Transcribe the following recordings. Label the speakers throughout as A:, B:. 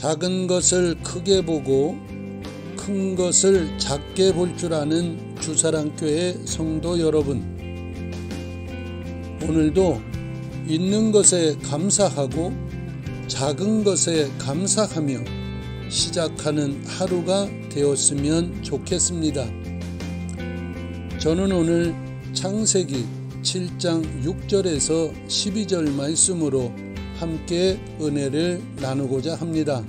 A: 작은 것을 크게 보고 큰 것을 작게 볼 줄 아는 주사랑교회 성도 여러분, 오늘도 있는 것에 감사하고 작은 것에 감사하며 시작하는 하루가 되었으면 좋겠습니다. 저는 오늘 창세기 7장 6절에서 12절 말씀으로 함께 은혜를 나누고자 합니다.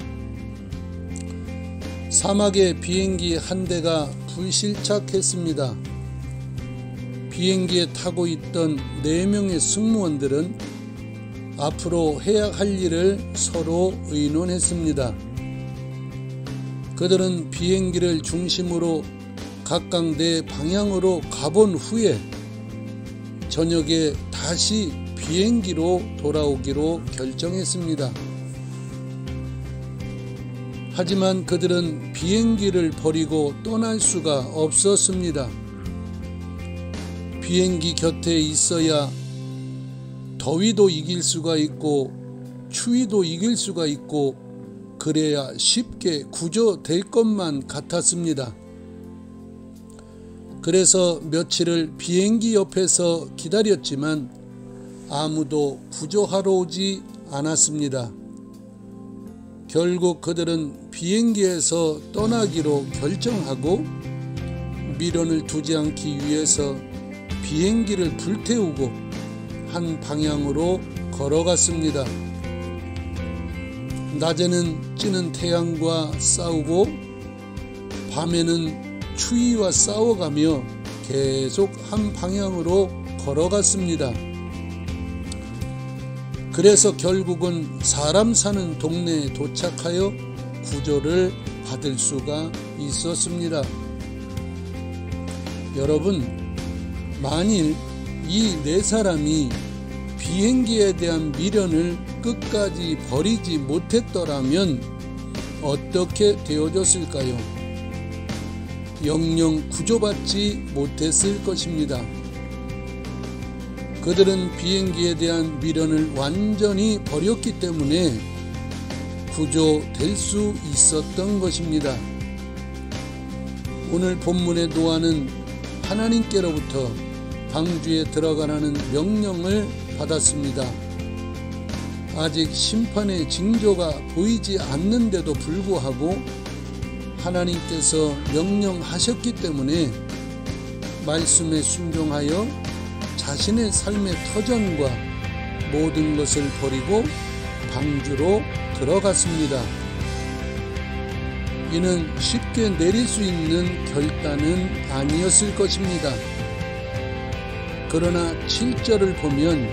A: 사막에 비행기 한 대가 불시착했습니다. 비행기에 타고 있던 4명의 승무원들은 앞으로 해야 할 일을 서로 의논했습니다. 그들은 비행기를 중심으로 각각 내 방향으로 가본 후에 저녁에 다시 비행기로 돌아오기로 결정했습니다. 하지만 그들은 비행기를 버리고 떠날 수가 없었습니다. 비행기 곁에 있어야 더위도 이길 수가 있고 추위도 이길 수가 있고 그래야 쉽게 구조될 것만 같았습니다. 그래서 며칠을 비행기 옆에서 기다렸지만 아무도 구조하러 오지 않았습니다. 결국 그들은 비행기에서 떠나기로 결정하고 미련을 두지 않기 위해서 비행기를 불태우고 한 방향으로 걸어갔습니다. 낮에는 찌는 태양과 싸우고 밤에는 추위와 싸워가며 계속 한 방향으로 걸어갔습니다. 그래서 결국은 사람 사는 동네에 도착하여 구조를 받을 수가 있었습니다. 여러분, 만일 이 4사람이 비행기에 대한 미련을 끝까지 버리지 못했더라면 어떻게 되어졌을까요? 영영 구조받지 못했을 것입니다. 그들은 비행기에 대한 미련을 완전히 버렸기 때문에 구조될 수 있었던 것입니다. 오늘 본문의 노아는 하나님께로부터 방주에 들어가라는 명령을 받았습니다. 아직 심판의 징조가 보이지 않는데도 불구하고 하나님께서 명령하셨기 때문에 말씀에 순종하여 자신의 삶의 터전과 모든 것을 버리고 방주로 들어갔습니다. 이는 쉽게 내릴 수 있는 결단은 아니었을 것입니다. 그러나 7절을 보면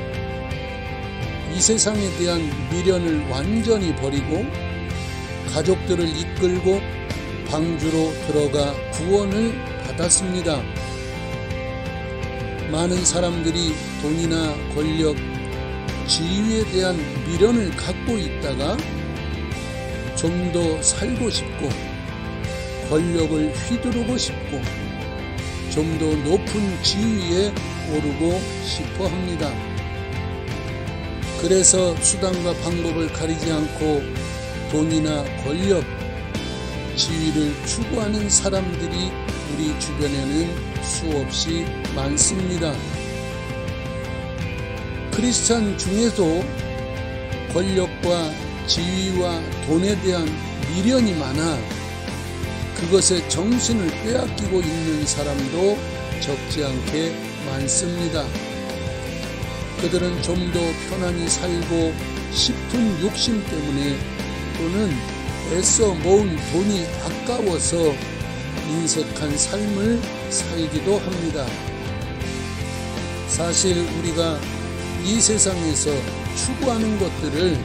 A: 이 세상에 대한 미련을 완전히 버리고 가족들을 이끌고 방주로 들어가 구원을 받았습니다. 많은 사람들이 돈이나 권력, 지위에 대한 미련을 갖고 있다가 좀 더 살고 싶고 권력을 휘두르고 싶고 좀 더 높은 지위에 오르고 싶어 합니다. 그래서 수단과 방법을 가리지 않고 돈이나 권력, 지위를 추구하는 사람들이 우리 주변에는 수없이 많습니다. 크리스찬 중에도 권력과 지위와 돈에 대한 미련이 많아 그것에 정신을 빼앗기고 있는 사람도 적지 않게 많습니다. 그들은 좀 더 편안히 살고 싶은 욕심 때문에 또는 애써 모은 돈이 아까워서 인색한 삶을 살기도 합니다. 사실 우리가 이 세상에서 추구하는 것들을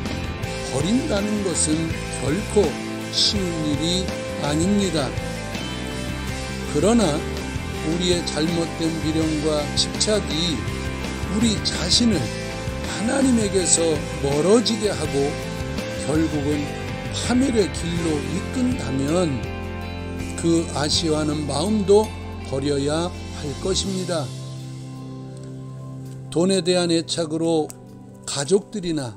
A: 버린다는 것은 결코 쉬운 일이 아닙니다. 그러나 우리의 잘못된 미련과 집착이 우리 자신을 하나님에게서 멀어지게 하고 결국은 파멸의 길로 이끈다면 그 아쉬워하는 마음도 버려야 할 것입니다. 돈에 대한 애착으로 가족들이나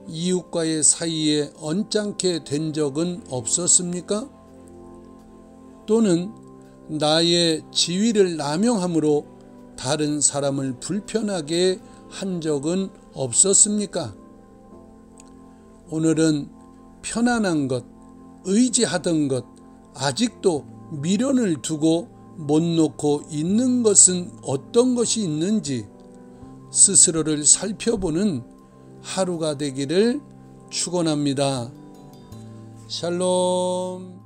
A: 이웃과의 사이에 언짢게 된 적은 없었습니까? 또는 나의 지위를 남용함으로 다른 사람을 불편하게 한 적은 없었습니까? 오늘은 편안한 것, 의지하던 것, 아직도 미련을 두고 못 놓고 있는 것은 어떤 것이 있는지 스스로를 살펴보는 하루가 되기를 축원합니다. 샬롬.